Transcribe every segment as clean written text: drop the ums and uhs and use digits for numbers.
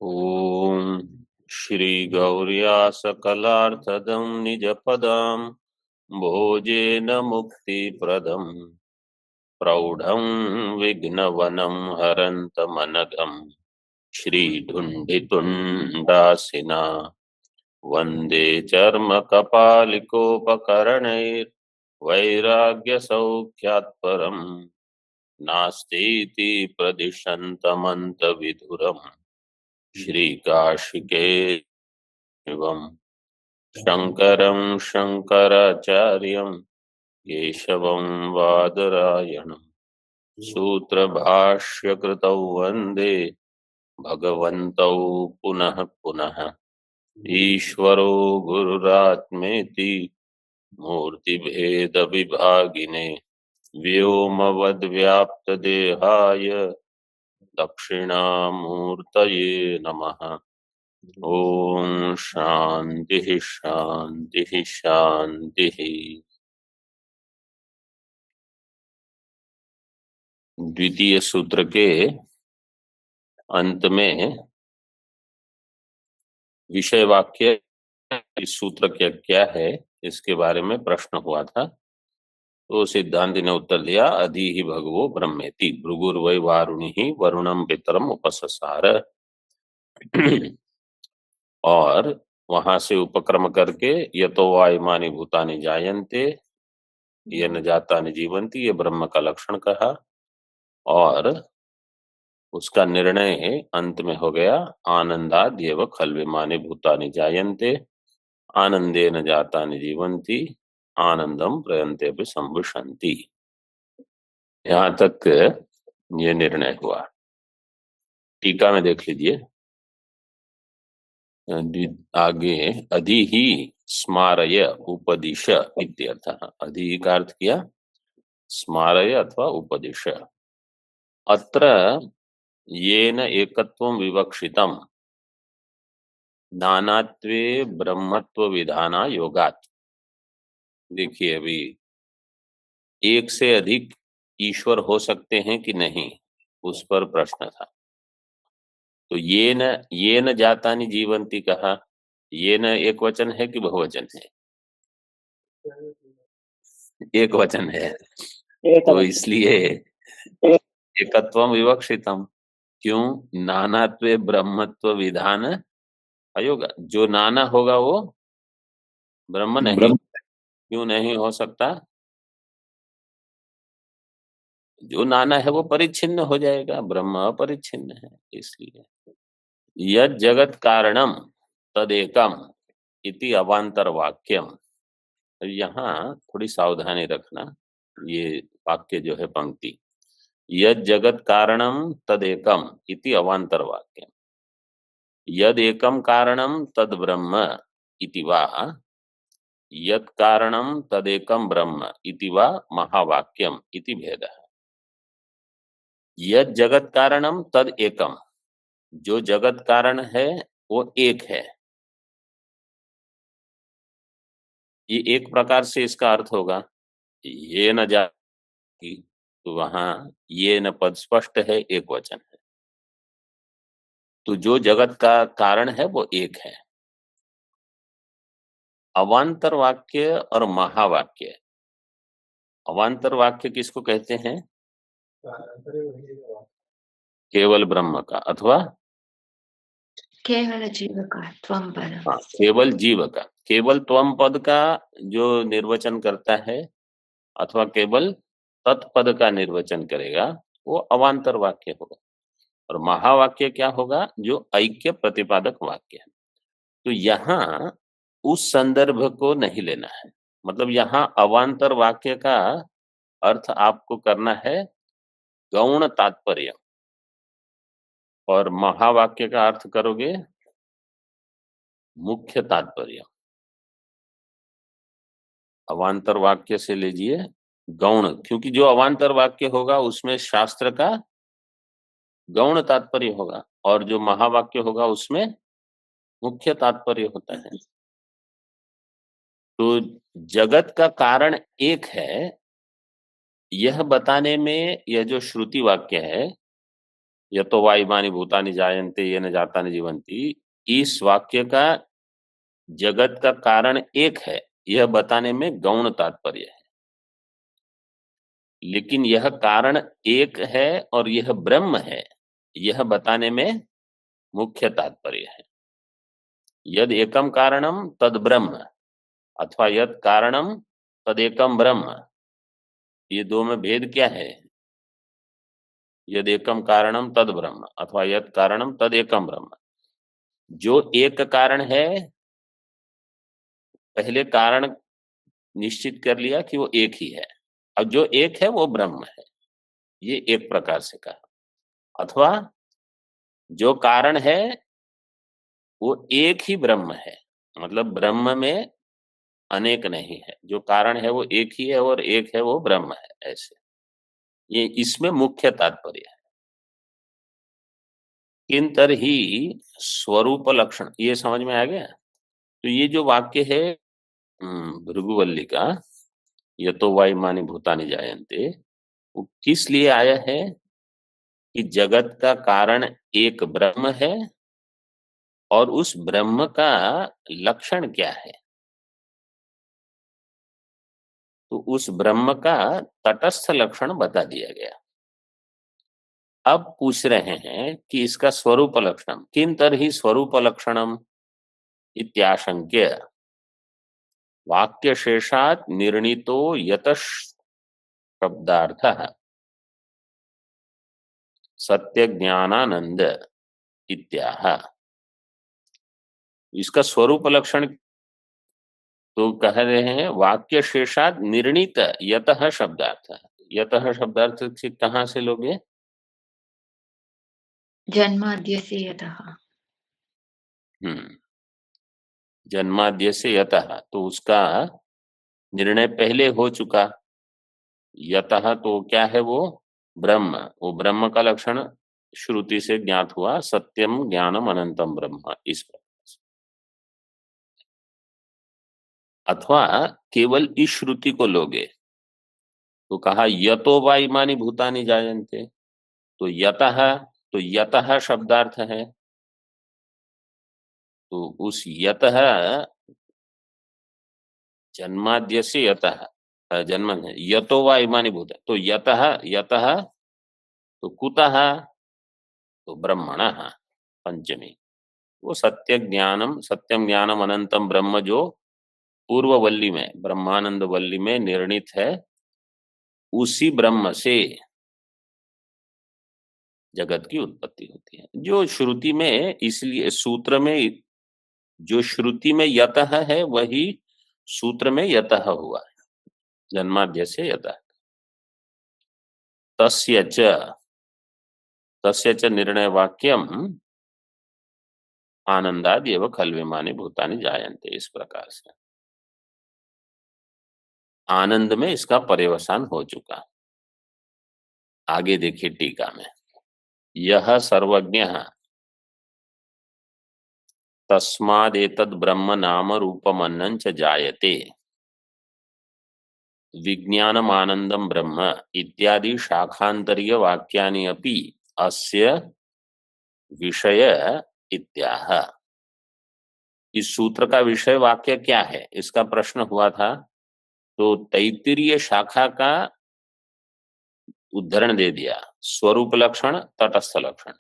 ॐ श्रीगौर्यासकलार्थदं निजपदां भोजेन मुक्तिप्रदं प्रौढं विघ्नवनं हरन्तमनघं श्रीढुण्डितुण्डासिना वन्दे चर्मकपालिकोपकरणैर्वैराग्यसौख्यात् नास्तीति प्रदिशन्तमन्तविधुरम् श्रीकाशिकेशवम् शङ्करं शङ्कराचार्यं केशवं वादरायणं सूत्रभाष्यकृतौ वन्दे भगवन्तौ पुनः पुनः। ईश्वरो गुरुरात्मेति मूर्तिभेदविभागिने व्योमवद्व्याप्तदेहाय दक्षिणामूर्तये नमः। ओम शांति शांति शांति। द्वितीय सूत्र के अंत में विषय वाक्य इस सूत्र क्या क्या है इसके बारे में प्रश्न हुआ था। तो सिद्धांत ने उत्तर दिया, अधि ही भगवो ब्रह्मेति भृगुर्वै वारुणि ही वरुणम पितरम उपससार। और वहां से उपक्रम करके यतो वा इमानि भूतानि जायन्ते ये न जाता न जीवंती, ये ब्रह्म का लक्षण कहा। और उसका निर्णय अंत में हो गया, आनंदाद्यव खल्विमानि भूतानि जायन्ते आनंदे न जाता न जीवंती आनंदम प्रयन्ते भी संभुषंती। यहां तक ये निर्णय हुआ। टीका में देख लीजिए आगे, अधि ही स्मारय उपदिश इत्यर्थ। अधि का अर्थ किया स्मारय अथवा उपदिश। अत्र येन एकत्वं विवक्षितम नानात्वे ब्रह्मत्व विधाना योगात। देखिए, अभी एक से अधिक ईश्वर हो सकते हैं कि नहीं, उस पर प्रश्न था। तो ये न जातानि जीवंती कहा, ये न एक वचन है कि बहुवचन है? एक वचन है। तो इसलिए एकत्वम विवक्षितम। क्यों? नानात्वे ब्रह्मत्व विधान अयोग। जो नाना होगा वो ब्रह्म नहीं। क्यों नहीं हो सकता? जो नाना है वो परिच्छिन्न हो जाएगा, ब्रह्म अपरिच्छिन्न है। इसलिए यद जगत कारणम तदेकम इति अवांतर वाक्यम। यहाँ थोड़ी सावधानी रखना, ये वाक्य जो है पंक्ति, यद जगत कारणम तदेकम इति अवांतर वाक्यम, यद एकम कारणम तद ब्रह्म इति वा यद कारणम तदेकम ब्रह्म इति वा महावाक्यम इति भेदः। यद जगत कारणम तद एकम, जो जगत कारण है वो एक है। ये एक प्रकार से इसका अर्थ होगा ये न जाति, तो वहां ये न पद स्पष्ट है, एक वचन है। तो जो जगत का कारण है वो एक है। अवांतर वाक्य और महावाक्य, अवांतर वाक्य किसको कहते हैं? केवल ब्रह्म का अथवा केवल जीव का त्वम पद। केवल जीव का, केवल त्वम पद का जो निर्वचन करता है अथवा केवल तत्पद का निर्वचन करेगा वो अवांतर वाक्य होगा। और महावाक्य क्या होगा? जो ऐक्य प्रतिपादक वाक्य है। तो यहाँ उस संदर्भ को नहीं लेना है। मतलब यहाँ अवांतर वाक्य का अर्थ आपको करना है गौण तात्पर्य, और महावाक्य का अर्थ करोगे मुख्य तात्पर्य। अवांतर वाक्य से लीजिए गौण, क्योंकि जो अवांतर वाक्य होगा उसमें शास्त्र का गौण तात्पर्य होगा, और जो महावाक्य होगा उसमें मुख्य तात्पर्य होता है। तो जगत का कारण एक है, यह बताने में यह जो श्रुति वाक्य है यतो वा इमानि भूतानि जायन्ते येन जातानि जीवन्ति, इस वाक्य का जगत का कारण एक है यह बताने में गौण तात्पर्य है, लेकिन यह कारण एक है और यह ब्रह्म है यह बताने में मुख्य तात्पर्य है। यद एकम कारणम तद ब्रह्म अथवा यद कारणम तद एकम ब्रह्म, ये दो में भेद क्या है? यद एकम कारणम तद ब्रह्म अथवा यद कारणम तद एकम ब्रह्म। जो एक कारण है, पहले कारण निश्चित कर लिया कि वो एक ही है, अब जो एक है वो ब्रह्म है, ये एक प्रकार से कहा। अथवा जो कारण है वो एक ही ब्रह्म है, मतलब ब्रह्म में अनेक नहीं है, जो कारण है वो एक ही है और एक है वो ब्रह्म है, ऐसे ये इसमें मुख्य तात्पर्य है। किन तरही स्वरूप लक्षण, ये समझ में आ गया? तो ये जो वाक्य है भृगुवल्ली का, यतो वा इमानि भूतानि जायन्ते, वो किस लिए आया है कि जगत का कारण एक ब्रह्म है और उस ब्रह्म का लक्षण क्या है, तो उस ब्रह्म का तटस्थ लक्षण बता दिया गया। अब पूछ रहे हैं कि इसका स्वरूप लक्षणम किन तरही स्वरूप लक्षणम इत्याशंक्य वाक्य शेषात निर्णीतो यतः शब्दार्थः सत्य ज्ञानानंद इत्याह। इसका स्वरूप लक्षण तो कह रहे हैं वाक्य शेषात निर्णीत यतः शब्दार्थ। यतः शब्दार्थ से कहां से लोगे? जन्माद्य से यतः। जन्माद्य से यतः, तो उसका निर्णय पहले हो चुका। यतः तो क्या है? वो ब्रह्म, वो ब्रह्म का लक्षण श्रुति से ज्ञात हुआ, सत्यम ज्ञानम अनंतम ब्रह्म, इस प्रकार से। अथवा केवल इस श्रुति को लोगे तो कहा यतो वा इमानि भूतानि जायन्ते, तो यतः शब्दार्थ है, तो उस यतः जन्माद्य से यतः जन्म है, यतो वा इमानि भूत, तो यतः यतः तो कुतः, तो ब्रह्मणः पंचमी, वो सत्यम ज्ञानम अनंतम ब्रह्म जो पूर्व वल्ली में ब्रह्मानंद वल्ली में निर्णित है, उसी ब्रह्म से जगत की उत्पत्ति होती है। जो श्रुति में, इसलिए सूत्र में जो श्रुति में यतः है वही सूत्र में यतः हुआ है, जन्माद्य से यतः। तस्य च निर्णय वाक्यम आनंदादि एवं खल्विमानि भूतानि जायन्ते, इस प्रकार से आनंद में इसका पर्यवसान हो चुका। आगे देखिए टीका में, यह सर्वज्ञ तस्मादेतद् ब्रह्म नाम रूपमन्नं च जायते विज्ञानम आनंदम ब्रह्म इत्यादि शाखांतरीय वाक्यानि अपि अस्य विषय इत्याह। इस सूत्र का विषय वाक्य क्या है, इसका प्रश्न हुआ था, तो तैत्तिरीय शाखा का उद्धरण दे दिया। स्वरूप लक्षण, तटस्थ लक्षण,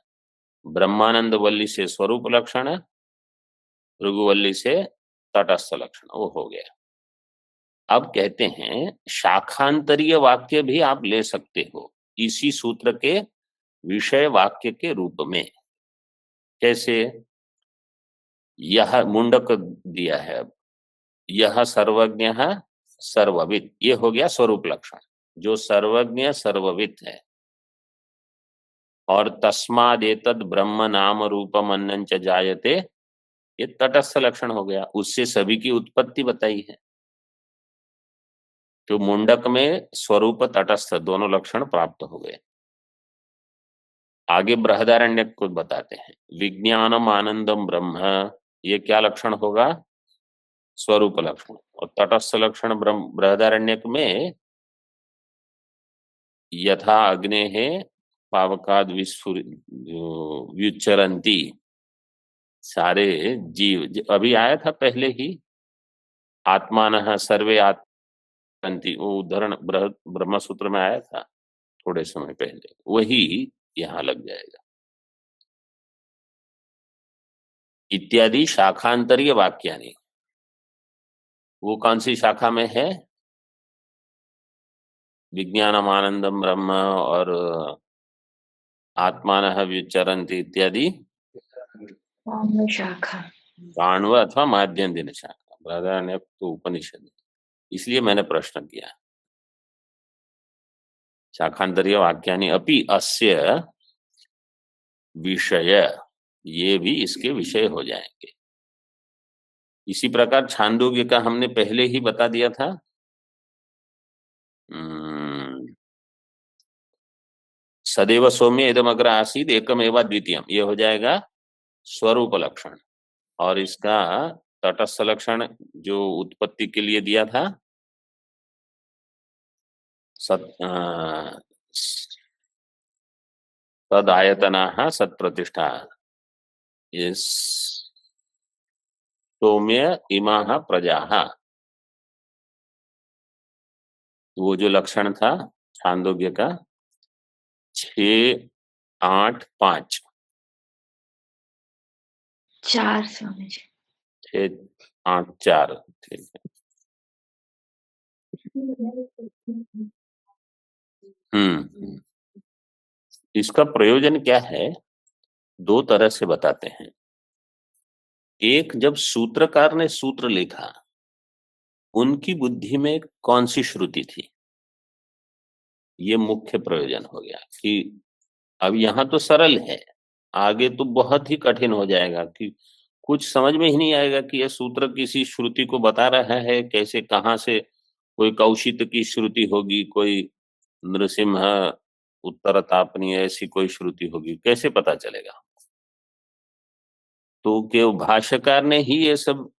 ब्रह्मानंद वल्ली से स्वरूप लक्षण, भृगुवल्ली से तटस्थ लक्षण, वो हो गया। अब कहते हैं शाखांतरीय वाक्य भी आप ले सकते हो इसी सूत्र के विषय वाक्य के रूप में। कैसे? यह मुंडक दिया है, अब यह सर्वज्ञ सर्वविद, ये हो गया स्वरूप लक्षण, जो सर्वज्ञ सर्वविद है। और तस्मादेतद् ब्रह्म नाम रूपम अन्नं च जायते, ये तटस्थ लक्षण हो गया, उससे सभी की उत्पत्ति बताई है। तो मुंडक में स्वरूप तटस्थ दोनों लक्षण प्राप्त हो गए। आगे बृहदारण्यक को बताते हैं, विज्ञानम आनंदम ब्रह्म, ये क्या लक्षण होगा? स्वरूप लक्षण। और तटस्थ लक्षण बृहदारण्यक में यथा अग्ने है पावकाद व्युच्चरन्ति, सारे जीव अभी आया था पहले ही, आत्मानः सर्वे आत्मन्ति, वो उदाहरण ब्रह्म सूत्र में आया था थोड़े समय पहले, वही यहाँ लग जाएगा। इत्यादि शाखांतरीय वाक्यानि, वो कौन सी शाखा में है? विज्ञानम आनंदम ब्रह्म और आत्मानः व्युच्चरन्ति इत्यादि शाखा काण्व अथवा माध्यन्दिन शाखा, बृहदारण्यक तो उपनिषद, इसलिए मैंने प्रश्न किया। शाखांतरीय वाक्यानि अपि अस्य विषय, ये भी इसके विषय हो जाएंगे। इसी प्रकार छांदोग्य का हमने पहले ही बता दिया था। सदैव सौम्य इदमग्र आसीद एकमेव द्वितीयम, ये हो जाएगा स्वरूप लक्षण। और इसका तटस्थ लक्षण जो उत्पत्ति के लिए दिया था, सदायतना सत्प्रतिष्ठा, इस सौम्य इमा प्रजा, वो जो लक्षण था छांदोग्य का 6, 8, 5, 4 स्वामी जी। 6, 8, 4, ठीक है। इसका प्रयोजन क्या है? दो तरह से बताते हैं। एक, जब सूत्रकार ने सूत्र लिखा, उनकी बुद्धि में कौन सी श्रुति थी, ये मुख्य प्रयोजन हो गया कि अब यहाँ तो सरल है, आगे तो बहुत ही कठिन हो जाएगा कि कुछ समझ में ही नहीं आएगा कि यह सूत्र किसी श्रुति को बता रहा है, कैसे, कहाँ से, कोई कौशिक की श्रुति होगी, कोई नृसिंह उत्तर तापनी, ऐसी कोई श्रुति होगी, कैसे पता चलेगा? तो के भाष्यकार ने ही ये सब,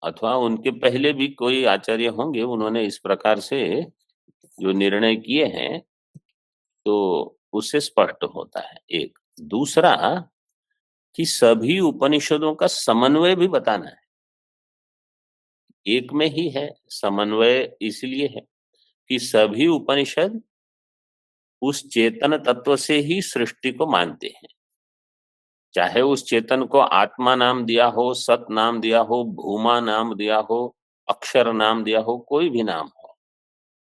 अथवा उनके पहले भी कोई आचार्य होंगे, उन्होंने इस प्रकार से जो निर्णय किए हैं, तो उससे स्पष्ट होता है। एक, दूसरा कि सभी उपनिषदों का समन्वय भी बताना है। एक में ही है समन्वय, इसलिए है कि सभी उपनिषद उस चेतन तत्व से ही सृष्टि को मानते हैं, चाहे उस चेतन को आत्मा नाम दिया हो, सत नाम दिया हो, भूमा नाम दिया हो, अक्षर नाम दिया हो, कोई भी नाम हो,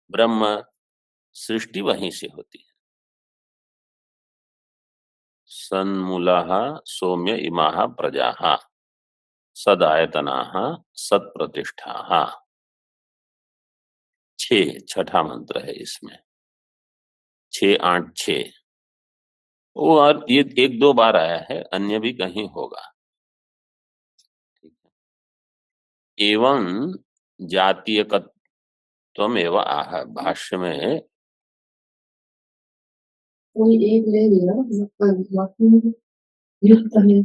ब्रह्म, सृष्टि वहीं से होती है। सन्मूलः सौम्य इमाः प्रजाः सदायतनाः सत्प्रतिष्ठाः, 6, छठा मंत्र है इसमें, 6, 8, 6। वो और ये 1-2 बार आया है, अन्य भी कहीं होगा। एवं जातीयकत्वम एवं आह, भाष्य में कोई एक ले लिया, युक्त है,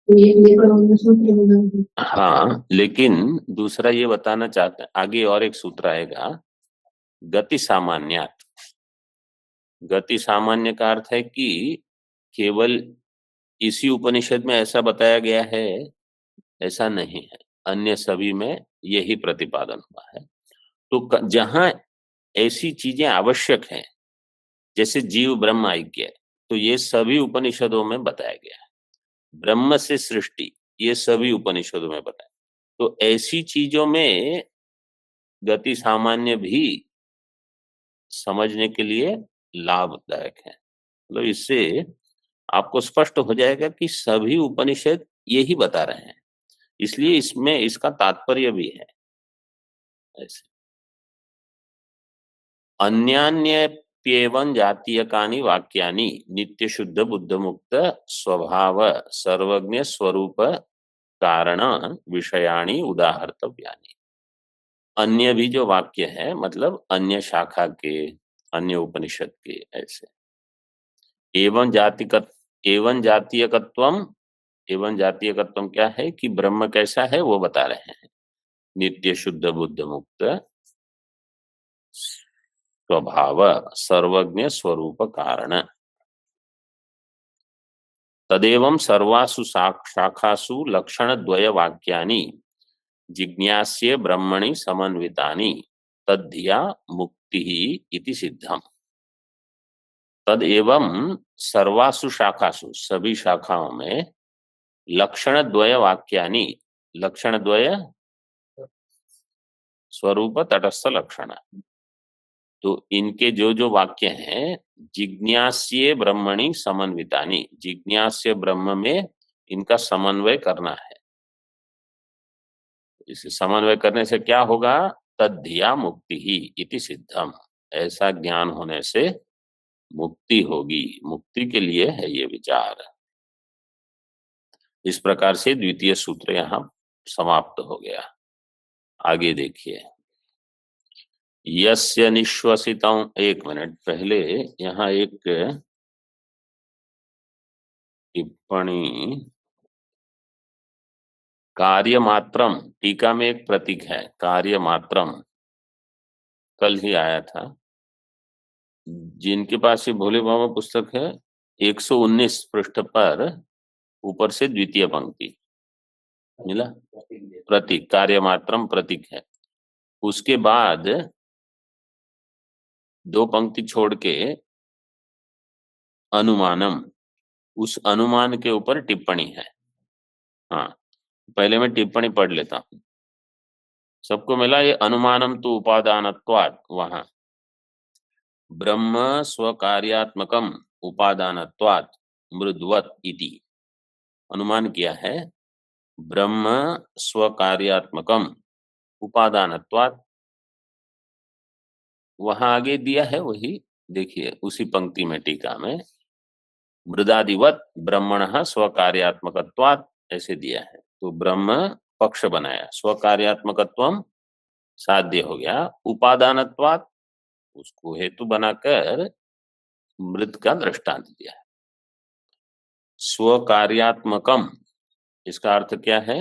कोई एक लेकर उनमें सूत्र बना दिया। हाँ, लेकिन दूसरा ये बताना चाहते हैं, आगे और एक सूत्र आएगा, गति सामान्यात। गति सामान्य का अर्थ है कि केवल इसी उपनिषद में ऐसा बताया गया है, ऐसा नहीं है, अन्य सभी में यही प्रतिपादन हुआ है। तो जहां ऐसी चीजें आवश्यक हैं, जैसे जीव ब्रह्म ऐक्य, तो ये सभी उपनिषदों में बताया गया है। ब्रह्म से सृष्टि, ये सभी उपनिषदों में बताया। तो ऐसी चीजों में गति सामान्य भी समझने के लिए लाभदायक है। मतलब इससे आपको स्पष्ट हो जाएगा कि सभी उपनिषद यही बता रहे हैं, इसलिए इसमें इसका तात्पर्य भी है। ऐसे अन्यान्यप्येवं जातीयकानि वाक्यानि नित्य शुद्ध बुद्ध मुक्त स्वभाव सर्वज्ञ स्वरूप कारण विषयाणि उदाहर्तव्यानि। अन्य भी जो वाक्य है, मतलब अन्य शाखा के, अन्य उपनिषद के, ऐसे। एवं जातीयकत्वम, एवं जातीयकत्वम क्या है कि ब्रह्म कैसा है वो बता रहे हैं। नित्य शुद्ध बुद्ध मुक्त स्वभाव सर्वज्ञ स्वरूप कारण तदेवं सर्वासु शाखासु लक्षण द्वय वाक्यानि जिज्ञास्य ब्रह्मणि समन्वितानि तद्धिया मुक्ति इति सिद्धम। तदेवं सर्वासु शाखासु सभी शाखाओं में लक्षण द्वय वाक्यानि, लक्षण द्वय स्वरूप तटस्थ लक्षण, तो इनके जो जो वाक्य हैं जिज्ञास्य ब्रह्मणि समन्वितानि, जिज्ञास्य ब्रह्म में इनका समन्वय करना है। इसे समन्वय करने से क्या होगा? तद्धिया मुक्ति ही इति सिद्धम, ऐसा ज्ञान होने से मुक्ति होगी। मुक्ति के लिए है ये विचार। इस प्रकार से द्वितीय सूत्र यहाँ समाप्त हो गया। आगे देखिए, यस्य निश्वसितं, एक मिनट पहले यहाँ एक टिप्पणी, कार्य मात्रम, टीका में एक प्रतीक है कार्य मात्रम, कल ही आया था। जिनके पास ये भोले बाबा पुस्तक है 119 पृष्ठ पर ऊपर से द्वितीय पंक्ति मिला, प्रतीक, कार्य मात्रम प्रतीक है। उसके बाद दो पंक्ति छोड़ के अनुमानम, उस अनुमान के ऊपर टिप्पणी है। हाँ, पहले मैं टिप्पणी पढ़ लेता हूं। सबको मिला ये अनुमानम तो उपादानत्वात्, वहां ब्रह्म स्वकार्यात्मकम उपादानत्वात् मृद्वत इति अनुमान किया है। ब्रह्म स्वकार्यात्मकम उपादानत्वात्, वहां आगे दिया है वही, देखिए उसी पंक्ति में टीका में मृदादिवत ब्रह्मणः स्वकार्यात्मकत्वात् ऐसे दिया है। तो ब्रह्म पक्ष बनाया, स्वकार्यात्मकत्वम साध्य हो गया, उपादानत्वात् उसको हेतु बनाकर मृत का दृष्टांत दिया है। स्वकार्यात्मकम, इसका अर्थ क्या है?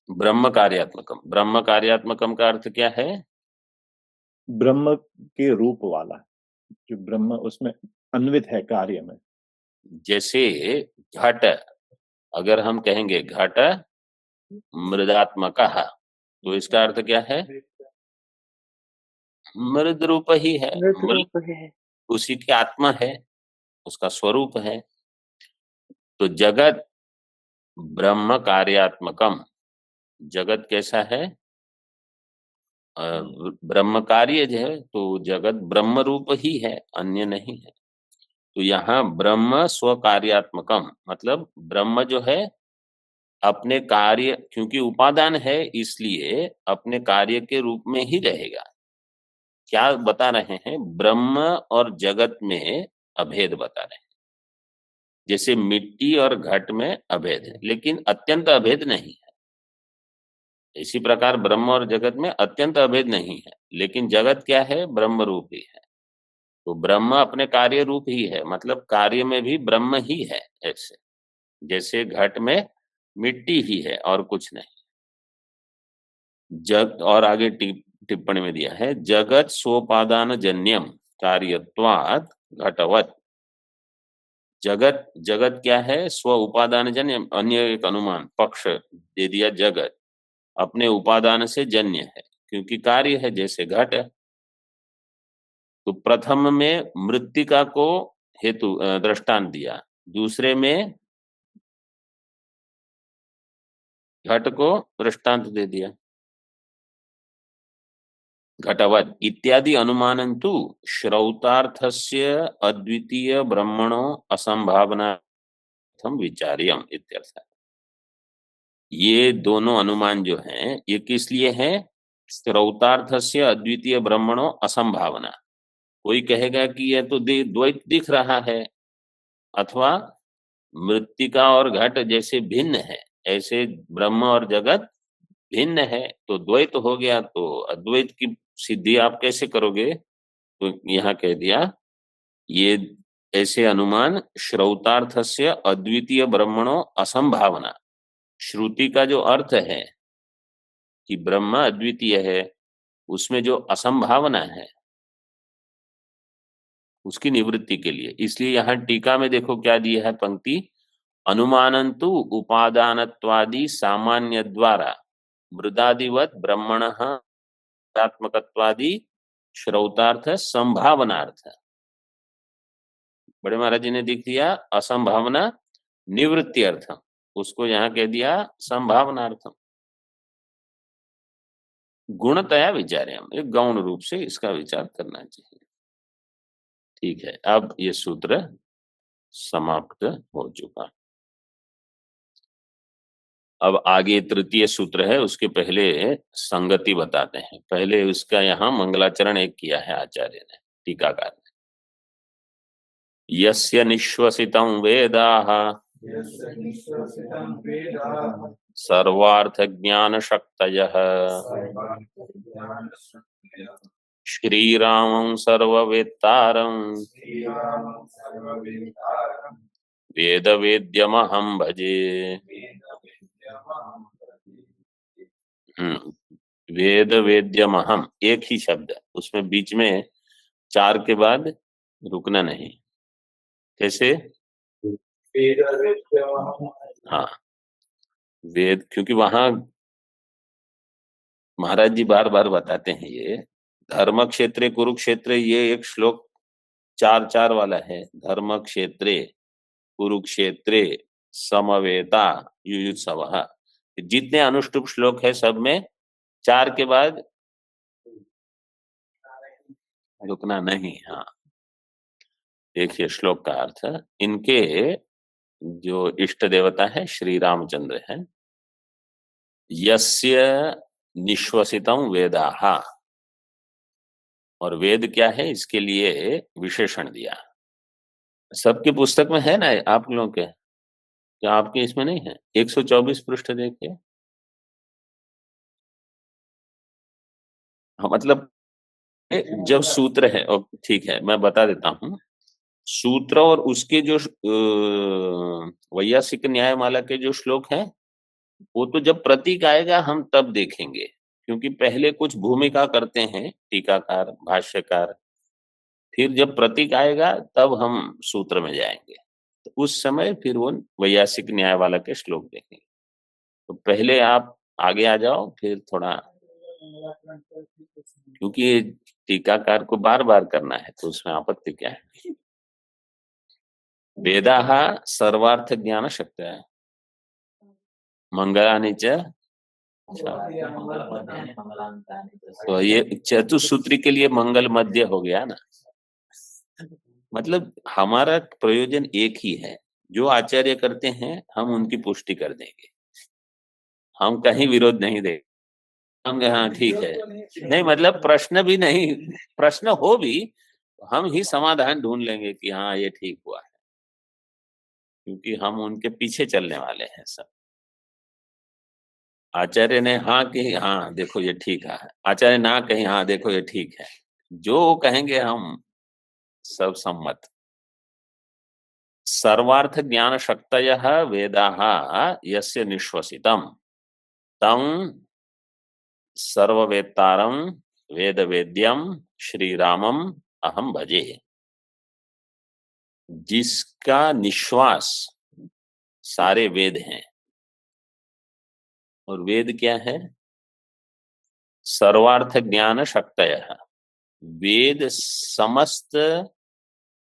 ब्रह्म कार्यात्मकम, ब्रह्म कार्यात्मकम का अर्थ क्या है? ब्रह्म के रूप वाला, जो ब्रह्म उसमें अन्वित है कार्य में। जैसे घट, अगर हम कहेंगे घट मृदात्मक, तो इसका अर्थ क्या है? मृद रूप ही है, रूप है। उसी की आत्मा है, उसका स्वरूप है। तो जगत ब्रह्म कार्यात्मकम, जगत कैसा है? ब्रह्म कार्य जो है, तो जगत ब्रह्म रूप ही है, अन्य नहीं है। तो यहाँ ब्रह्म स्वकार्यात्मकम मतलब ब्रह्म जो है अपने कार्य, क्योंकि उपादान है इसलिए अपने कार्य के रूप में ही रहेगा। क्या बता रहे हैं? ब्रह्म और जगत में अभेद बता रहे हैं। जैसे मिट्टी और घट में अभेद है लेकिन अत्यंत अभेद नहीं है, इसी प्रकार ब्रह्म और जगत में अत्यंत अभेद नहीं है, लेकिन जगत क्या है? ब्रह्म रूप ही है। तो ब्रह्म अपने कार्य रूप ही है, मतलब कार्य में भी ब्रह्म ही है, ऐसे जैसे घट में मिट्टी ही है और कुछ नहीं। जग, और आगे टिप्पणी में दिया है जगत सोपादान जन्यम कार्यत्वात् घटवत। जगत, जगत क्या है? स्व उपादान जन्य, अन्य एक अनुमान पक्ष दे दिया, जगत अपने उपादान से जन्य है क्योंकि कार्य है, जैसे घट। तो प्रथम में मृत्तिका को हेतु दृष्टांत दिया, दूसरे में घट को दृष्टांत दे दिया। घटवत इत्यादि अनुमानन्तु श्रौतार्थस्य अद्वितीय ब्रह्मणो असंभावनार्थम विचार्यम इत्यर्थ। ये दोनों अनुमान जो हैं ये किस लिए है? श्रौतार्थस्य अद्वितीय ब्रह्मणो असंभावना। कोई कहेगा कि यह तो द्वैत दिख रहा है, अथवा मृत्तिका और घट जैसे भिन्न है, ऐसे ब्रह्म और जगत भिन्न है, तो द्वैत हो गया, तो अद्वैत की सिद्धि आप कैसे करोगे? तो यहाँ कह दिया ये ऐसे अनुमान श्रौतार्थस्य अद्वितीय ब्रह्मणो असंभावना, श्रुति का जो अर्थ है कि ब्रह्म अद्वितीय है उसमें जो असंभावना है उसकी निवृत्ति के लिए। इसलिए यहाँ टीका में देखो क्या दिया है पंक्ति, अनुमानंतु उपादानत्वादि सामान्य द्वारा मृदादिवत ब्रह्मणः आत्मकत्वादि श्रौतार्थ संभावनार्थ। बड़े महाराज जी ने लिख दिया असंभावना निवृत्ति अर्थम, उसको यहाँ कह दिया संभावनार्थम। गुणतया विचार्यम, एक गौण रूप से इसका विचार करना चाहिए। ठीक है, अब ये सूत्र समाप्त हो चुका। अब आगे तृतीय सूत्र है, उसके पहले संगति बताते हैं। पहले उसका यहाँ मंगलाचरण एक किया है आचार्य ने, टीकाकार ने। यस्य निश्वसितं वेदाः सर्वार्थ ज्ञान शक्तयः श्रीरामं सर्ववेत्तारं वेदवेद्यमहं भजे। वेदवेद्यमहम एक ही शब्द, उसमें बीच में चार के बाद रुकना नहीं। कैसे? हाँ, वेद, क्योंकि वहां महाराज जी बार बार बताते हैं ये धर्म क्षेत्रे कुरुक्षेत्र, ये एक श्लोक चार चार वाला है। धर्म क्षेत्रे कुरुक्षेत्रे समवेता युयुत्सवः, जितने अनुष्टुप श्लोक है सब में चार के बाद रुकना नहीं। हाँ, देखिए श्लोक का अर्थ, इनके जो इष्ट देवता है श्री रामचंद्र है। यस्य निश्वसितं वेदाः, और वेद क्या है इसके लिए विशेषण दिया। सबकी पुस्तक में है ना आप लोगों के, क्या आपके इसमें नहीं है? 124 पृष्ठ देखिए। हाँ, मतलब जब सूत्र है, और ठीक है मैं बता देता हूँ, सूत्र और उसके जो वैयासिक न्यायमाला के जो श्लोक हैं वो तो जब प्रतीक आएगा हम तब देखेंगे, क्योंकि पहले कुछ भूमिका करते हैं टीकाकार भाष्यकार, फिर जब प्रतीक आएगा तब हम सूत्र में जाएंगे, तो उस समय फिर वो वैयासिक न्याय वाला के श्लोक देखेंगे। तो पहले आप आगे आ जाओ, फिर थोड़ा, क्योंकि टीकाकार को बार बार करना है तो उसमें आपत्ति क्या है। वेदाः सर्वार्थ ज्ञान शक्तयः मंगलानि च, तो ये चतुसूत्री के लिए मंगल मध्य हो गया ना। मतलब हमारा प्रयोजन एक ही है, जो आचार्य करते हैं हम उनकी पुष्टि कर देंगे, हम कहीं विरोध नहीं देंगे। हम हाँ ठीक है, नहीं मतलब प्रश्न भी नहीं, प्रश्न हो भी हम ही समाधान ढूंढ लेंगे कि हाँ ये ठीक हुआ है, क्योंकि हम उनके पीछे चलने वाले हैं सब। आचार्य ने हाँ कही, हाँ देखो ये ठीक है, आचार्य ना कही, हाँ देखो ये ठीक है, जो कहेंगे हम सब सम्मत। सर्वार्थ ज्ञान शक्तयः वेदाः यस्य निश्वसितं तं सर्ववेत्तारं वेदवेद्यम श्रीरामम अहम भजे। जिसका निश्वास सारे वेद हैं, और वेद क्या है? सर्वार्थ ज्ञान शक्तयः, वेद समस्त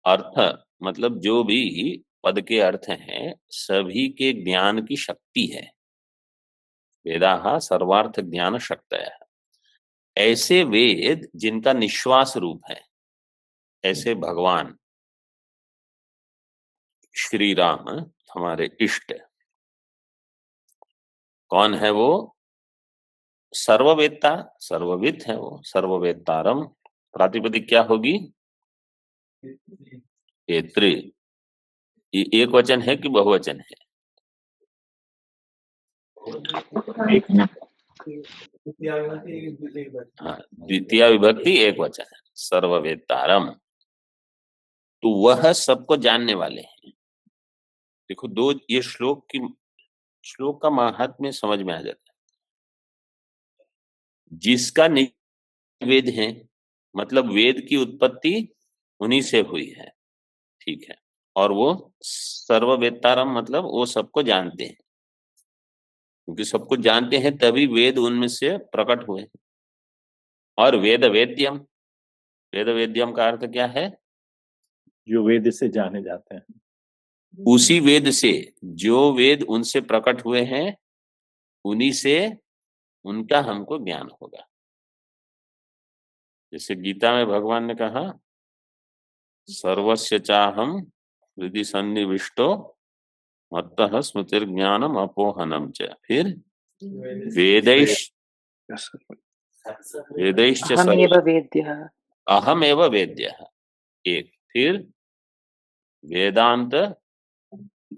अर्थ, मतलब जो भी पद के अर्थ हैं सभी के ज्ञान की शक्ति है। वेदाः सर्वार्थ ज्ञान शक्तयः, ऐसे वेद जिनका निश्वास रूप है, ऐसे भगवान श्री राम हमारे इष्ट। कौन है वो? सर्ववेत्ता, सर्वविद है वो, सर्ववेत्तारम। प्रातिपदिक क्या होगी? एत्री। ये एक वचन है कि बहुवचन है? हाँ, द्वितीय विभक्ति एक वचन है, सर्ववेत्तारम। तो वह सबको जानने वाले हैं। देखो दो ये श्लोक का महात्म्य समझ में आ जाता है। जिसका वेद हैं, मतलब वेद की उत्पत्ति उन्हीं से हुई है, ठीक है। और वो सर्ववेत्तारम, मतलब वो सबको जानते हैं, क्योंकि सबको जानते हैं तभी वेद उनमें से प्रकट हुए। और वेद वेद्यम, वेद वेद्यम का अर्थ क्या है? जो वेद से जाने जाते हैं। उसी वेद से, जो वेद उनसे प्रकट हुए हैं उन्हीं से उनका हमको ज्ञान होगा। जैसे गीता में भगवान ने कहा, सर्वस्य चाहम हृदि सन्निविष्टो मत्तः स्मृतिर्ज्ञानम अपोहनम च। फिर वेदैश्च वेदैश्च अहमेव वेद्यः। अहमेव वेद्यः, एक। फिर वेदांत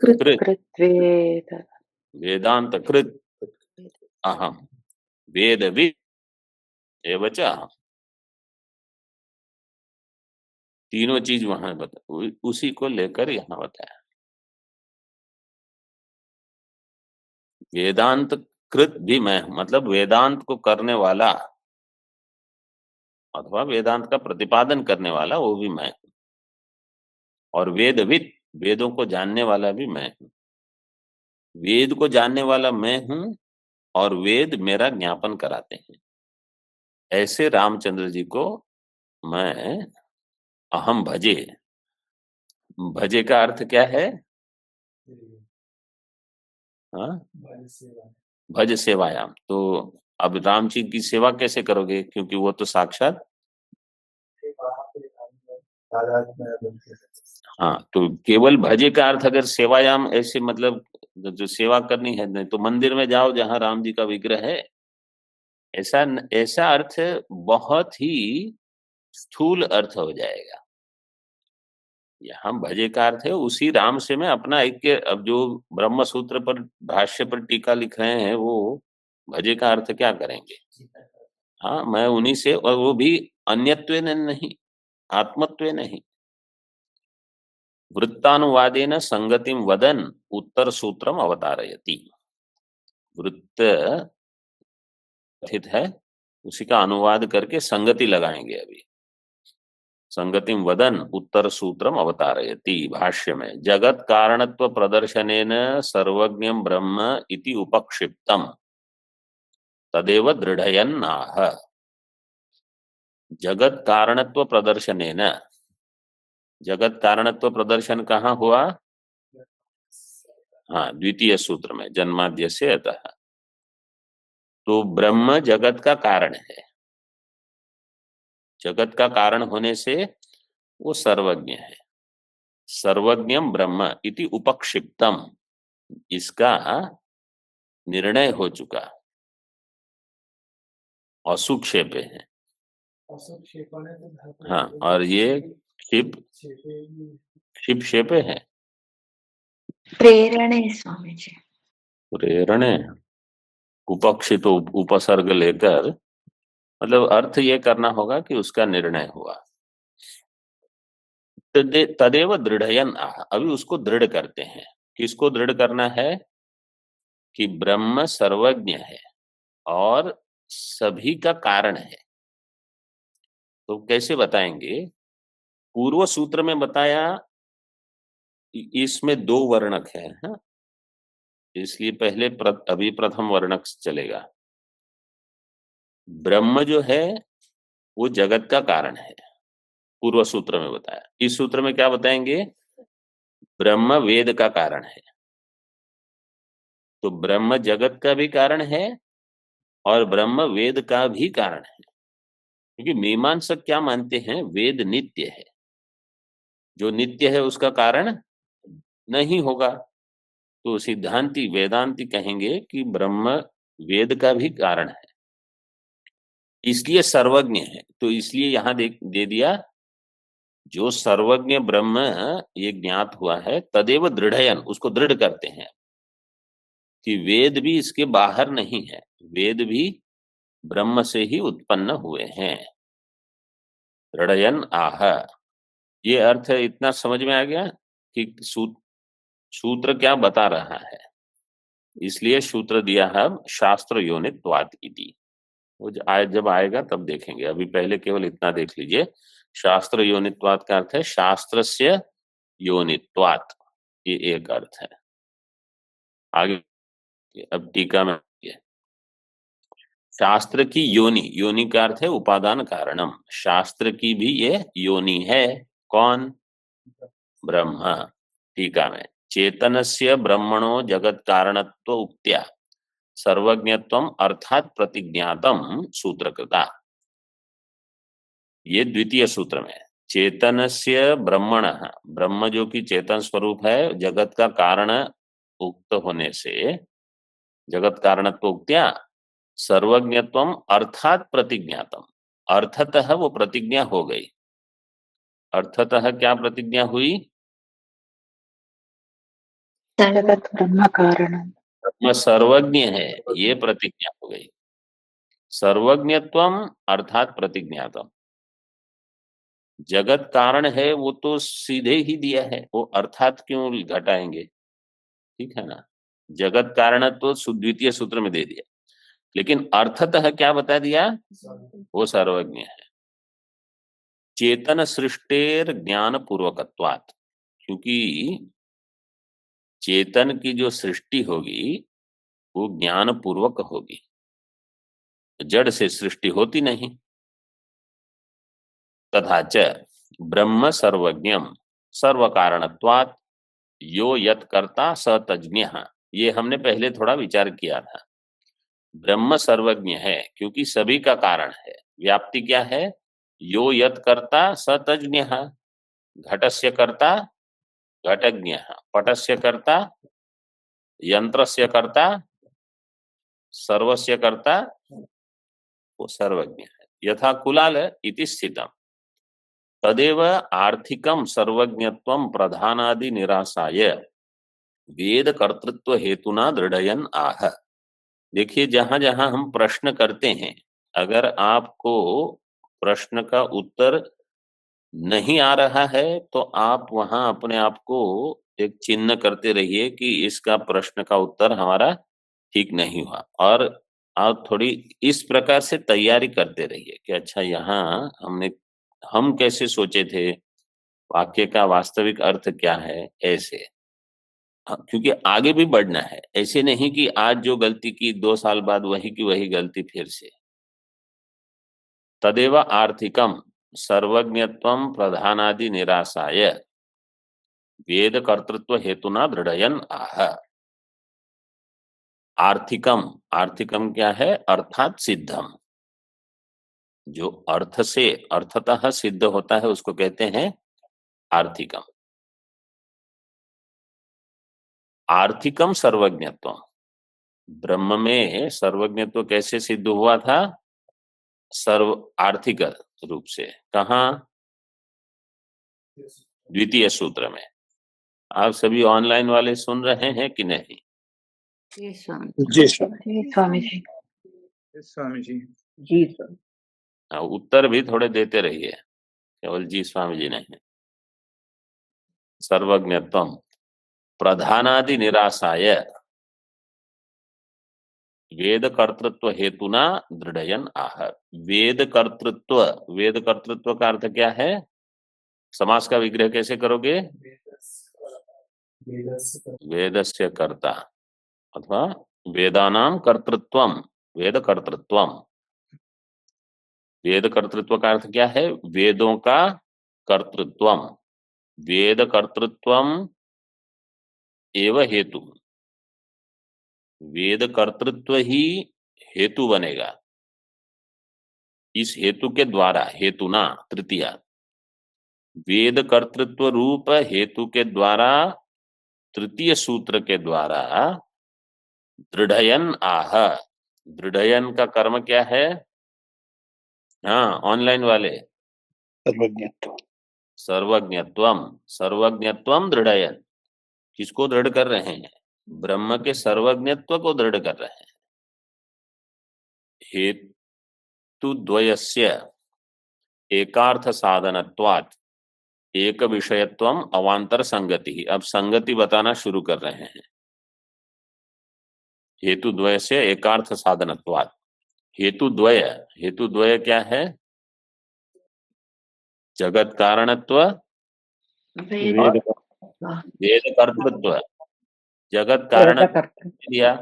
कृत, कृत्वेद वेदांत कृत अहम वेदविद एव च अहम। तीनों चीज वहां बता, उसी को लेकर यहाँ बताया। वेदांत कृत भी मैं हूं, मतलब वेदांत को करने वाला अथवा वेदांत का प्रतिपादन करने वाला वो भी मैं हूं। और वेदविद, वेदों को जानने वाला भी मैं हूं। वेद को जानने वाला मैं हूं और वेद मेरा ज्ञापन कराते हैं। ऐसे रामचंद्र जी को मैं अहम भजे। भजे का अर्थ क्या है? हाँ, भज सेवायाम। तो अब राम जी की सेवा कैसे करोगे, क्योंकि वो तो साक्षात। हाँ, तो केवल भजे का अर्थ अगर सेवायाम ऐसे, मतलब जो सेवा करनी है, नहीं तो मंदिर में जाओ जहां राम जी का विग्रह है, ऐसा ऐसा अर्थ बहुत ही स्थूल अर्थ हो जाएगा। यहाँ भजे का अर्थ है उसी राम से मैं अपना ऐक्य। अब जो ब्रह्म सूत्र पर भाष्य पर टीका लिख रहे हैं वो भजे का अर्थ क्या करेंगे? हाँ, मैं उन्हीं से, और वो भी अन्यत्व नहीं, आत्मत्व नहीं। वृत्तानुवादेन संगतिम वदन उत्तर सूत्रम अवतारयति। वृत्त कथित है, उसी का अनुवाद करके संगति लगाएंगे अभी। संगतिम वदन उत्तर सूत्रम अवतारयति। भाष्य में जगत कारणत्व प्रदर्शनेन सर्वज्ञं ब्रह्म इति उपक्षिप्तम तदेव दृढ़यन्नाह। जगत कारणत्व प्रदर्शनेन, जगत कारणत्व प्रदर्शन कहाँ हुआ? हाँ, द्वितीय सूत्र में, जन्माद्य से अतः। तो ब्रह्म जगत का कारण है, जगत का कारण होने से वो सर्वज्ञ है। सर्वज्ञम ब्रह्म इति उपक्षिप्तम, इसका निर्णय हो चुका, असुक्षेप है। हाँ, और ये क्षिप क्षिप है। प्रेरणे स्वामी जी। प्रेरणे उपक्षित उपसर्ग लेकर, मतलब अर्थ ये करना होगा कि उसका निर्णय हुआ। तदेव दृढ़यन आह, अभी उसको दृढ़ करते हैं। किसको दृढ़ करना है? कि ब्रह्म सर्वज्ञ है और सभी का कारण है। तो कैसे बताएंगे? पूर्व सूत्र में बताया, इसमें दो वर्णक है, हाँ? इसलिए पहले अभी प्रथम वर्णक चलेगा। ब्रह्म जो है वो जगत का कारण है, पूर्व सूत्र में बताया। इस सूत्र में क्या बताएंगे? ब्रह्म वेद का कारण है। तो ब्रह्म जगत का भी कारण है और ब्रह्म वेद का भी कारण है। क्योंकि मीमांसक क्या मानते हैं? वेद नित्य है, जो नित्य है उसका कारण नहीं होगा। तो सिद्धांती वेदांती कहेंगे कि ब्रह्म वेद का भी कारण है, इसलिए सर्वज्ञ है। तो इसलिए यहां दे दिया, जो सर्वज्ञ ब्रह्म ये ज्ञात हुआ है, तदेव दृढ़यन, उसको दृढ़ करते हैं कि वेद भी इसके बाहर नहीं है, वेद भी ब्रह्म से ही उत्पन्न हुए हैं। दृढ़यन आह, ये अर्थ इतना समझ में आ गया कि सूत्र क्या बता रहा है। इसलिए सूत्र दिया है शास्त्र योनित्वात् इति। वो जब आएगा तब देखेंगे, अभी पहले केवल इतना देख लीजिए। शास्त्र योनित्वात का अर्थ है शास्त्रस्य योनित्वात, ये एक अर्थ है। आगे अब टीका में शास्त्र की योनि, योनि का अर्थ है उपादान कारणम, शास्त्र की भी ये योनि है। कौन? ब्रह्म। टीका में चेतनस्य ब्रह्मणो जगत कारणत्व उक्त्या सर्वज्ञत्वम अर्थात प्रतिज्ञातम सूत्रकृता। ये द्वितीय सूत्र में चेतनस्य ब्रह्मण, ब्रह्म जो कि चेतन स्वरूप है, जगत का कारण उक्त होने से जगत कारणत्व उक्त्या सर्वज्ञत्वम अर्थात प्रतिज्ञातम, अर्थतः वो प्रतिज्ञा हो गई। अर्थतः क्या प्रतिज्ञा हुई? जगत ब्रह्म कारणम। ब्रह्म सर्वज्ञ है, ये प्रतिज्ञा हो गई। सर्वज्ञत्वम अर्थात प्रतिज्ञातम, जगत कारण है वो तो सीधे ही दिया है, वो अर्थात क्यों घटाएंगे? ठीक है ना, जगत कारण तो द्वितीय सूत्र में दे दिया, लेकिन अर्थतः क्या बता दिया? वो सर्वज्ञ है। चेतन सृष्टेर ज्ञान पूर्वकत्वात्, क्योंकि चेतन की जो सृष्टि होगी वो ज्ञान पूर्वक होगी, जड़ से सृष्टि होती नहीं। तथा च ब्रह्म सर्वज्ञम सर्व कारणत्वात् यो यत कर्ता स तज्ञः, ये हमने पहले थोड़ा विचार किया था। ब्रह्म सर्वज्ञ है क्योंकि सभी का कारण है। व्याप्ति क्या है? यो यत कर्ता स तज्ञः, घटस्य कर्ता घटज्ञ, पटस्य कर्ता यंत्रस्य कर्ता सर्वस्य कर्ता वो सर्वज्ञ है। यथा कुलाल इति स्थितम तदेव आर्थिकम सर्वज्ञत्वम प्रधानादि निराशाय वेद कर्तृत्व हेतुना दृढ़यन आह। देखिए, जहां जहां हम प्रश्न करते हैं, अगर आपको प्रश्न का उत्तर नहीं आ रहा है तो आप वहां अपने आप को एक चिन्ह करते रहिए कि इसका प्रश्न का उत्तर हमारा ठीक नहीं हुआ, और आप थोड़ी इस प्रकार से तैयारी करते रहिए कि अच्छा यहाँ हम कैसे सोचे थे, वाक्य का वास्तविक अर्थ क्या है, ऐसे। हाँ, क्योंकि आगे भी बढ़ना है, ऐसे नहीं कि आज जो गलती की 2 साल बाद वही की वही गलती फिर से। तदेव आर्थिकम सर्वज्ञत्वम प्रधानादि निराशाय वेद कर्तृत्व हेतुना दृढ़यन आह। आर्थिकम, आर्थिकम क्या है? अर्थात सिद्धम, जो अर्थ से अर्थतः सिद्ध होता है उसको कहते हैं आर्थिकम। आर्थिकम सर्वज्ञत्व, ब्रह्म में सर्वज्ञत्व कैसे सिद्ध हुआ था? सर्व आर्थिक रूप से। कहा? द्वितीय सूत्र में। आप सभी ऑनलाइन वाले सुन रहे हैं कि नहीं? जी स्वामी जी जी स्वामी जी। स्वामी जी। जी स्वामी। उत्तर भी थोड़े देते रहिए, केवल जी स्वामी जी नहीं। सर्वज्ञत्वम प्रधानादि निराशाय वेद कर्तृत्व हेतुना दृढ़यन आह। वेद कर्तृत्व, वेद कर्तृत्व का अर्थ क्या है? समास का विग्रह कैसे करोगे? वेदस्य कर्ता अथवा वेदानाम कर्तृत्वम, वेद कर्तृत्वम। वेद कर्तृत्व का अर्थ क्या है? वेदों का कर्तृत्वम, वेद कर्तृत्वम एव हेतु, वेद कर्तृत्व ही हेतु बनेगा। इस हेतु के द्वारा, हेतुना तृतीया, वेद कर्तृत्व रूप हेतु के द्वारा, तृतीय सूत्र के द्वारा दृढ़यन आह। दृढ़यन का कर्म क्या है? हाँ, ऑनलाइन वाले सर्वज्ञत्व। सर्वज्ञत्वम, सर्वज्ञत्वम दृढ़यन, किसको दृढ़ कर रहे हैं? ब्रह्म के सर्वज्ञत्व को दृढ़ कर रहे हैं। हेतु द्वयस्य एकार्थ साधनत्वात् एक विषयत्वम अवांतर संगति। अब संगति बताना शुरू कर रहे हैं। हेतु द्वय से एकार्थ साधनत्वात्, हेतु द्वय क्या है? जगत कारणत्व, वेद वेद कर्तृत्व। जगत कारण कर्ता दिया,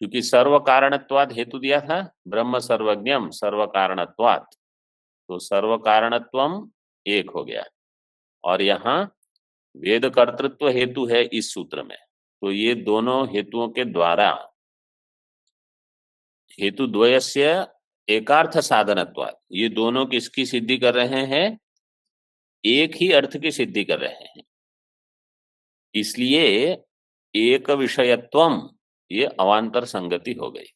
क्योंकि सर्व कारणत्वाद हेतु दिया था, ब्रह्म सर्वज्ञम सर्व कारणत्वात्, तो सर्व कारणत्वम एक हो गया। और यहाँ वेद कर्तृत्व हेतु है इस सूत्र में, तो ये दोनों हेतुओं के द्वारा हेतु द्वयस्य एकार्थ साधनत्वात्, ये दोनों किसकी सिद्धि कर रहे हैं? एक ही अर्थ की सिद्धि कर रहे हैं। इसलिए एक विषयत्वम, ये अवांतर संगति हो गई।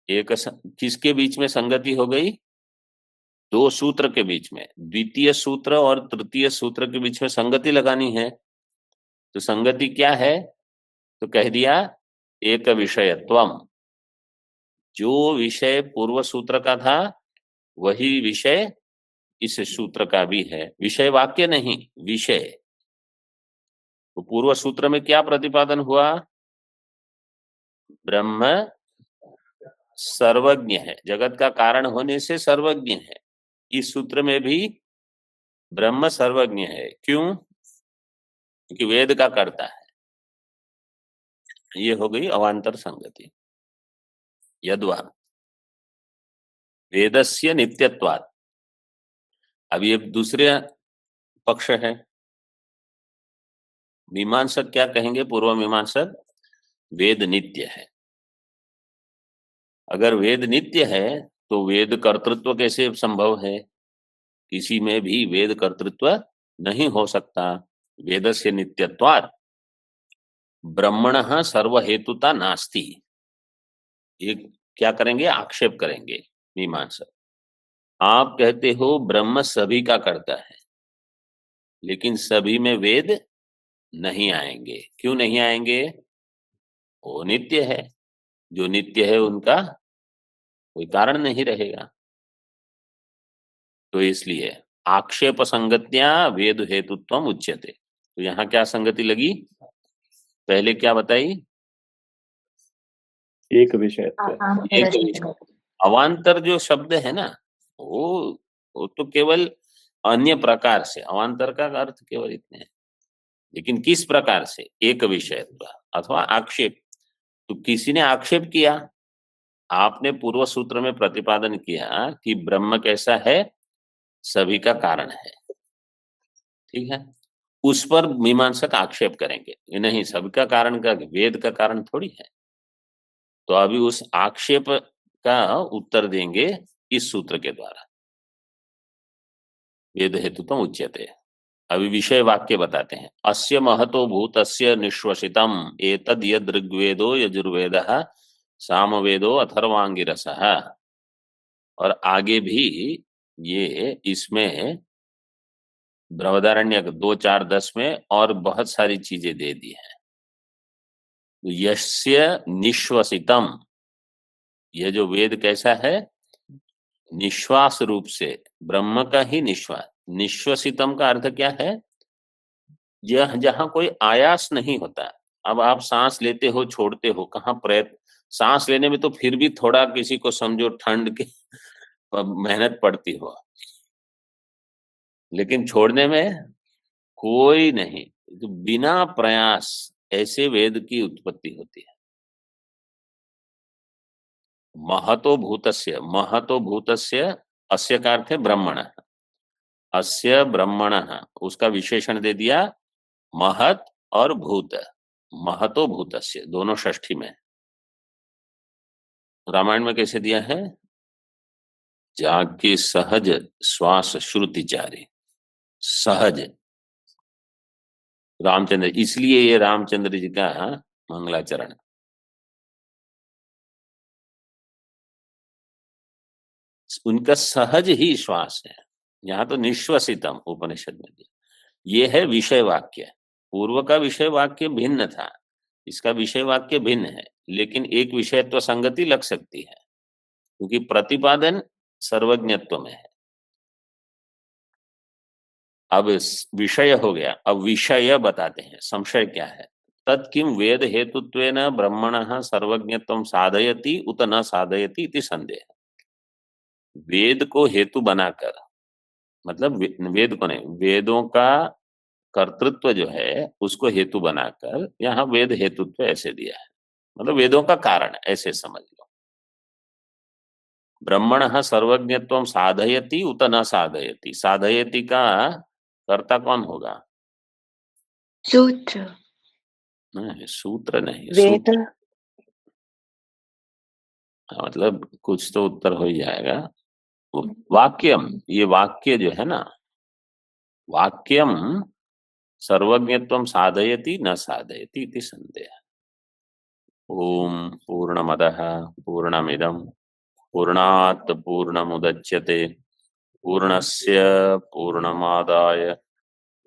किसके बीच में संगति हो गई? दो सूत्र के बीच में, द्वितीय सूत्र और तृतीय सूत्र के बीच में संगति लगानी है। तो संगति क्या है? तो कह दिया एक विषयत्वम, जो विषय पूर्व सूत्र का था वही विषय इस सूत्र का भी है। विषय वाक्य नहीं, विषय। तो पूर्व सूत्र में क्या प्रतिपादन हुआ? ब्रह्म सर्वज्ञ है, जगत का कारण होने से सर्वज्ञ है। इस सूत्र में भी ब्रह्म सर्वज्ञ है। क्यों? क्योंकि वेद का कर्ता है। ये हो गई अवांतर संगति। यद्वा वेदस्य नित्यत्वात्, अब ये दूसरे पक्ष है। मीमांसक क्या कहेंगे? पूर्व मीमांसक वेद नित्य है। अगर वेद नित्य है तो वेद कर्तृत्व कैसे संभव है? किसी में भी वेद कर्तृत्व नहीं हो सकता। वेदस्य नित्यत्वात् ब्रह्मणः सर्वहेतुता नास्ति। ये क्या करेंगे? आक्षेप करेंगे मीमांसक। आप कहते हो ब्रह्म सभी का करता है, लेकिन सभी में वेद नहीं आएंगे। क्यों नहीं आएंगे? वो नित्य है। जो नित्य है उनका कोई कारण नहीं रहेगा। तो इसलिए आक्षेप संगत्या वेद हेतुत्वम उच्यते। तो यहाँ क्या संगति लगी? पहले क्या बताई? एक विषयत्व। एक विषय। अवांतर जो शब्द है ना, वो तो केवल अन्य प्रकार से, अवांतर का अर्थ केवल इतने है। लेकिन किस प्रकार से? एक विषयत्व अथवा आक्षेप। तो किसी ने आक्षेप किया, आपने पूर्व सूत्र में प्रतिपादन किया कि ब्रह्म कैसा है? सभी का कारण है। ठीक है, उस पर मीमांसक आक्षेप करेंगे, ये नहीं सबका कारण का, वेद का कारण थोड़ी है। तो अभी उस आक्षेप का उत्तर देंगे इस सूत्र के द्वारा। वेद हेतुत्वम उच्यते। अभी विषय वाक्य बताते हैं। अस्य महतो भूतस्य निश्वसितम एतद् यद् ऋग्वेदो यजुर्वेदः सामवेदो अथर्वांगिरसः। और आगे भी ये इसमें बृहदारण्यक 2-4-10 में और बहुत सारी चीजें दे दी है। यस्य निश्वसितम, यह जो वेद कैसा है? निश्वास रूप से, ब्रह्म का ही निश्वास। निश्वसितम का अर्थ क्या है? यह जहां कोई आयास नहीं होता। अब आप सांस लेते हो, छोड़ते हो, कहाँ प्रयत्न, सांस लेने में तो फिर भी थोड़ा किसी को समझो ठंड के मेहनत पड़ती हो, लेकिन छोड़ने में कोई नहीं, तो बिना प्रयास ऐसे वेद की उत्पत्ति होती है। महतो भूतस्य, महतो भूतस्य, अस्य का अर्थ है ब्रह्मण। अस्य ब्रह्मण, उसका विशेषण दे दिया महत और भूत। महतो भूतस्य दोनों षष्ठी में। रामायण में कैसे दिया है? जाके सहज श्वास श्रुति चारे, सहज रामचंद्र, इसलिए ये रामचंद्र जी का मंगलाचरण। उनका सहज ही श्वास है। यहाँ तो निश्वसितम उपनिषद में दिया। ये है विषय वाक्य। पूर्व का विषय वाक्य भिन्न था, इसका विषय वाक्य भिन्न है, लेकिन एक विषयत्व संगति लग सकती है क्योंकि प्रतिपादन सर्वज्ञत्व में है। अब विषय हो गया, अब विषय बताते हैं। संशय क्या है? तत् किम वेद हेतुत्वेन ब्रह्मणः सर्वज्ञत्वं साधयति उत न साधयति इति संदेह। वेद को हेतु बनाकर, मतलब वेद को नहीं, वेदों का कर्तृत्व जो है उसको हेतु बनाकर यहाँ वेद हेतुत्व ऐसे दिया है, मतलब वेदों का कारण ऐसे समझ लो। ब्रह्मणः सर्वज्ञत्वं साधयति उत न साधयति, साधयति का कर्ता कौन होगा? सूत्र नहीं, सूत्र नहीं, वेद सूत्र मतलब कुछ तो उत्तर हो ही जाएगा। वाक्यम, ये वाक्य जो है ना, वाक्यम सर्वज्ञत्वं साधयति न साधयति इति संदेह। ओम पूर्णमदः पूर्णमिदं पूर्णात् पूर्णमुदच्यते पूर्णस्य पूर्णमादाय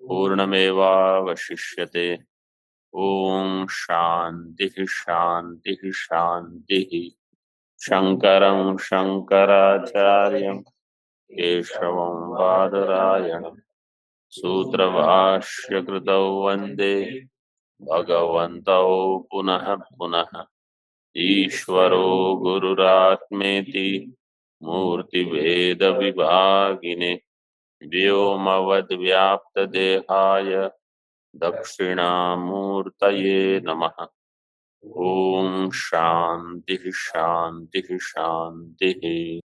पूर्णमेवावशिष्यते। ओम शांति शांति शांति। शंकरं शंकराचार्यं केशवं बादरायणं सूत्रभाष्यकृतौ वन्दे भगवन्तौ पुनः पुनः। ईश्वरो गुरुरात्मेति मूर्तिभेद विभागिने व्योमवद्व्याप्तदेहाय दक्षिणामूर्तये नमः। ओम शांति शांति शांति।